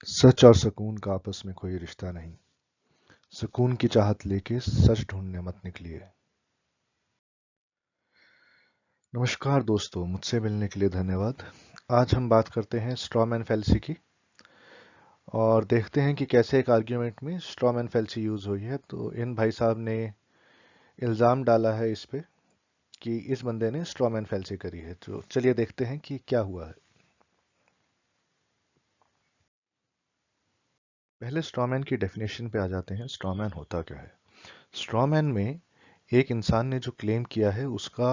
सच और सुकून का आपस में कोई रिश्ता नहीं। सुकून की चाहत लेके सच ढूंढने मत निकलिए। नमस्कार दोस्तों, मुझसे मिलने के लिए धन्यवाद। आज हम बात करते हैं स्ट्रॉ मैन फैल्सी की और देखते हैं कि कैसे एक आर्ग्यूमेंट में स्ट्रॉ मैन फैल्सी यूज हुई है। तो इन भाई साहब ने इल्ज़ाम डाला है इस पे कि इस बंदे ने स्ट्रॉ मैन फैल्सी करी है। तो चलिए देखते हैं कि क्या हुआ है। पहले स्ट्रॉ मैन की डेफिनेशन पे आ जाते हैं। स्ट्रॉ मैन होता क्या है? स्ट्रॉ मैन में एक इंसान ने जो क्लेम किया है उसका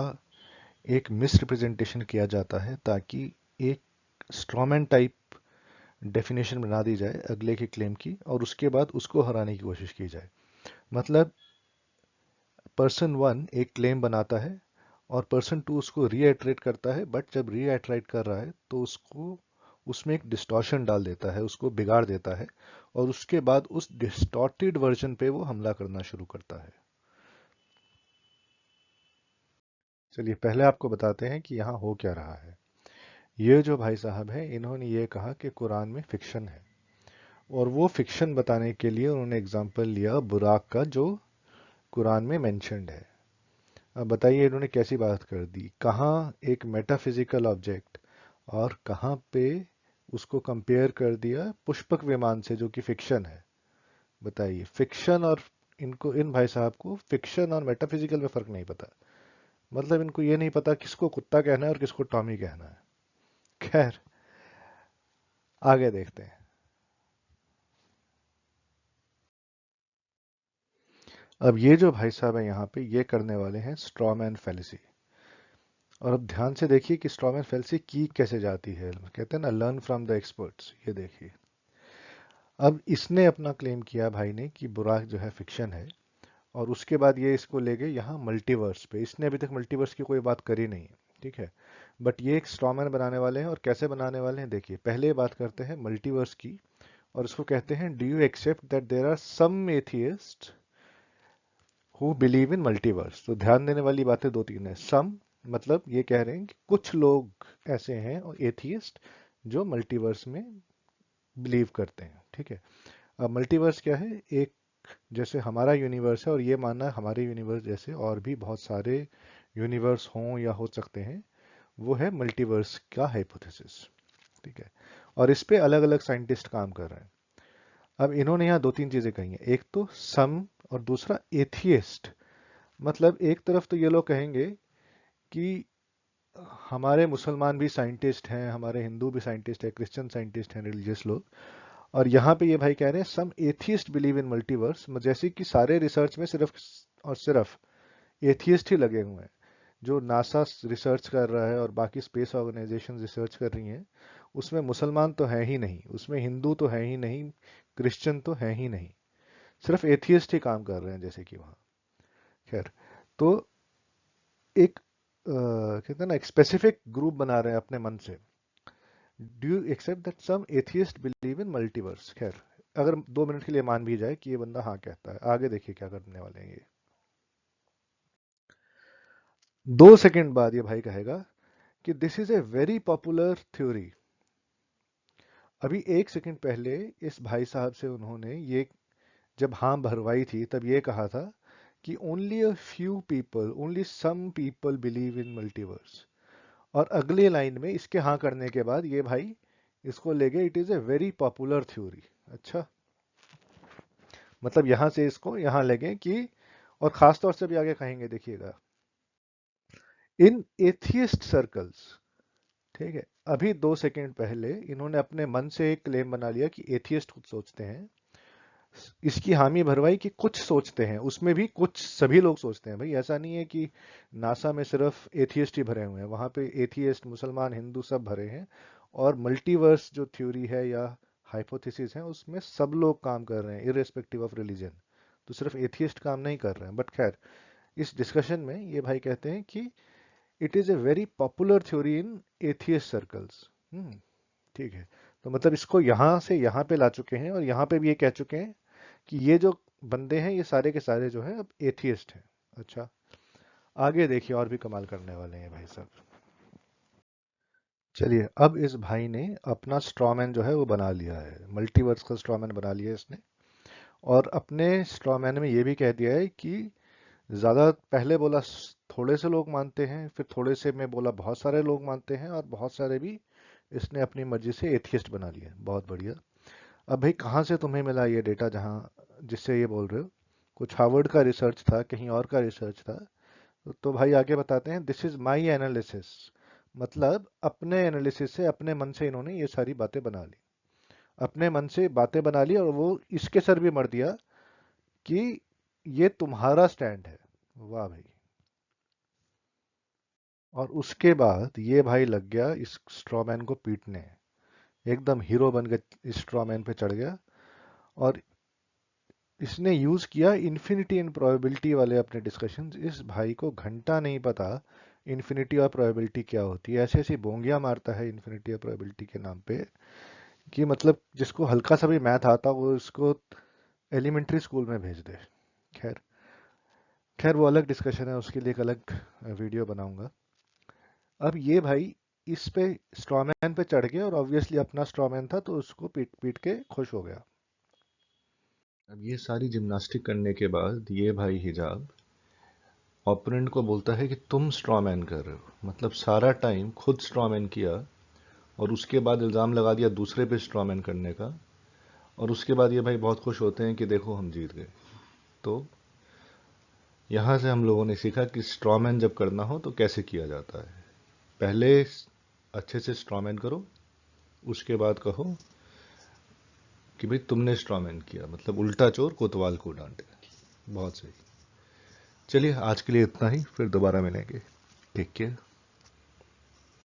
एक मिसरिप्रेजेंटेशन किया जाता है ताकि एक स्ट्रॉमैन टाइप डेफिनेशन बना दी जाए अगले के क्लेम की और उसके बाद उसको हराने की कोशिश की जाए। मतलब पर्सन वन एक क्लेम बनाता है और पर्सन टू उसको रीएटरेट करता है, बट जब रीएटरेट कर रहा है तो उसको उसमें एक डिस्टॉर्शन डाल देता है, उसको बिगाड़ देता है और उसके बाद उस डिस्टॉर्टेड वर्जन पे वो हमला करना शुरू करता है। चलिए पहले आपको बताते हैं कि यहाँ हो क्या रहा है। ये जो भाई साहब हैं इन्होंने ये कहा कि कुरान में फिक्शन है और वो फिक्शन बताने के लिए उन्होंने एग्जाम्पल लिया बुराक का जो कुरान में मेंशन्ड है। अब बताइए इन्होंने कैसी बात कर दी, कहाँ एक मेटाफिजिकल ऑब्जेक्ट और कहाँ पे उसको कंपेयर कर दिया पुष्पक विमान से जो कि फिक्शन है। बताइए फिक्शन और इनको इन भाई साहब को फिक्शन और मेटाफिजिकल में फर्क नहीं पता। मतलब इनको ये नहीं पता किसको कुत्ता कहना है और किसको टॉमी कहना है। खैर आगे देखते हैं। अब ये जो भाई साहब है यहाँ पे ये करने वाले हैं स्ट्रॉमैन फैलेसी। और अब ध्यान से देखिए कि स्ट्रॉमैन फैलेसी की कैसे जाती है। कहते हैं ना लर्न फ्रॉम द एक्सपर्ट्स। ये देखिए अब इसने अपना क्लेम किया भाई ने कि बुराक जो है फिक्शन है और उसके बाद ये इसको ले गए यहाँ मल्टीवर्स पे। इसने अभी तक मल्टीवर्स की कोई बात करी नहीं है, ठीक है। बट ये एक स्ट्रॉमैन बनाने वाले हैं और कैसे बनाने वाले हैं देखिए। पहले बात करते हैं मल्टीवर्स की और उसको कहते हैं do you accept that there are some atheist who believe in multiverse. तो ध्यान देने वाली बातें दो तीन है। सम मतलब ये कह रहे हैं कि कुछ लोग ऐसे हैं और एथियस्ट जो मल्टीवर्स में बिलीव करते हैं, ठीक है। अब मल्टीवर्स क्या है? एक जैसे हमारा यूनिवर्स है और ये मानना है हमारे यूनिवर्स जैसे और भी बहुत सारे यूनिवर्स हों या हो सकते हैं, वो है मल्टीवर्स का हाइपोथेसिस, ठीक है। और इस पे अलग अलग साइंटिस्ट काम कर रहे हैं। अब इन्होंने यहाँ दो तीन चीजें कही हैं। एक तो सम और दूसरा एथियस्ट। मतलब एक तरफ तो ये लोग कहेंगे कि हमारे मुसलमान भी साइंटिस्ट हैं, हमारे हिंदू भी साइंटिस्ट हैं, क्रिश्चियन साइंटिस्ट हैं, रिलीजियस लोग। और यहाँ पे ये भाई कह रहे हैं सम एथियस्ट बिलीव इन मल्टीवर्स, जैसे कि सारे रिसर्च में सिर्फ और सिर्फ एथियस्ट ही लगे हुए हैं। जो नासा रिसर्च कर रहा है और बाकी स्पेस ऑर्गेनाइजेशन रिसर्च कर रही हैं उसमें मुसलमान तो हैं ही नहीं, उसमें हिंदू तो हैं ही नहीं, क्रिश्चियन तो हैं ही नहीं, सिर्फ एथियस्ट ही काम कर रहे हैं जैसे कि वहाँ। खैर, तो एक कहते हैं ना एक स्पेसिफिक ग्रुप बना रहे हैं अपने मन से। Do you accept that some atheist believe in multiverse. खैर, अगर 2 मिनट के लिए मान भी जाए कि ये बंदा हाँ कहता है, आगे देखिए क्या करने वाले हैं ये। 2 सेकंड बाद ये भाई कहेगा कि this is a very popular theory. अभी 1 सेकंड पहले इस भाई साहब से उन्होंने ये जब हाँ भरवाई थी तब ये कहा था कि only a few people, only some people believe in multiverse. और अगले लाइन में इसके हाँ करने के बाद ये भाई इसको ले गए it is a very popular theory. अच्छा, मतलब यहां से इसको यहां ले गए कि और खास तौर से भी आगे कहेंगे देखिएगा इन एथियस्ट सर्कल्स, ठीक है। अभी 2 सेकंड पहले इन्होंने अपने मन से एक क्लेम बना लिया कि एथियस्ट कुछ सोचते हैं, इसकी हामी भरवाई कि कुछ सोचते हैं, उसमें भी कुछ सभी लोग सोचते हैं। भाई ऐसा नहीं है कि नासा में सिर्फ एथियस्ट ही भरे हुए हैं, वहां पे एथियस्ट मुसलमान हिंदू सब भरे हैं। और मल्टीवर्स जो थ्योरी है या हाइपोथेसिस है उसमें सब लोग काम कर रहे हैं इररिस्पेक्टिव ऑफ रिलीजन। तो सिर्फ एथियस्ट काम नहीं कर रहे हैं। बट खैर, इस डिस्कशन में ये भाई कहते हैं कि it is a very popular theory in atheist circles. ठीक है। तो मतलब इसको यहाँ से यहाँ पे ला चुके हैं और यहाँ पे भी ये कह चुके हैं कि ये जो बंदे हैं ये सारे के सारे जो हैं अब एथियस्ट हैं। अच्छा, आगे देखिए और भी कमाल करने वाले हैं भाई साहब। चलिए, अब इस भाई ने अपना स्ट्रॉमैन जो है वो बना लिया है, मल्टीवर्स का स्ट्रॉमैन बना लिया है इसने। और अपने स्ट्रॉमैन में ये भी कह दिया है कि ज़्यादा, पहले बोला थोड़े से लोग मानते हैं, फिर थोड़े से में बोला बहुत सारे लोग मानते हैं, और बहुत सारे भी इसने अपनी मर्जी से एथियस्ट बना लिए। बहुत बढ़िया। अब भाई कहाँ से तुम्हें मिला ये डेटा जहाँ जिससे ये बोल रहे हो? कुछ हार्वर्ड का रिसर्च था, कहीं और का रिसर्च था? तो भाई आगे बताते हैं, दिस इज माई एनालिसिस। मतलब अपने एनालिसिस से, अपने मन से इन्होंने ये सारी बातें बना ली, अपने मन से बातें बना ली, और वो इसके सर भी मर दिया कि ये तुम्हारा स्टैंड है। वाह भाई। और उसके बाद ये भाई लग गया इस स्ट्रॉमैन को पीटने, एकदम हीरो बन के इस स्ट्रॉमैन पे चढ़ गया। और इसने यूज किया इन्फिनिटी एंड प्रोबेबिलिटी वाले अपने डिस्कशन। इस भाई को घंटा नहीं पता इन्फिनिटी और प्रोबेबिलिटी क्या होती है, ऐसी ऐसी बोंगियां मारता है इन्फिनिटी और प्रोबेबिलिटी के नाम पे कि मतलब जिसको हल्का सा भी मैथ आता वो इसको एलिमेंट्री स्कूल में भेज दे। खैर, खैर वो अलग डिस्कशन है, उसके लिए एक अलग वीडियो बनाऊंगा। अब ये भाई इस पे स्ट्रॉमैन पे चढ़ गया, और ऑब्वियसली अपना स्ट्रॉमैन था तो उसको पीट पीट के खुश हो गया। अब ये सारी जिम्नास्टिक करने के बाद ये भाई हिजाब ओपोनेंट को बोलता है कि तुम स्ट्रॉमैन कर रहे हो, मतलब सारा टाइम खुद स्ट्रॉमैन किया, और उसके बाद इल्ज़ाम लगा दिया दूसरे पे स्ट्रॉमैन करने का। और उसके बाद ये भाई बहुत खुश होते हैं कि देखो हम जीत गए। तो यहाँ से हम लोगों ने सीखा कि स्ट्रॉमैन जब करना हो तो कैसे किया जाता है। पहले अच्छे से स्ट्रॉमैन करो, उसके बाद कहो कि भाई तुमने स्ट्रॉमैन किया, मतलब उल्टा चोर कोतवाल को डांटे। बहुत सही। चलिए आज के लिए इतना ही, फिर दोबारा मिलेंगे। Take care.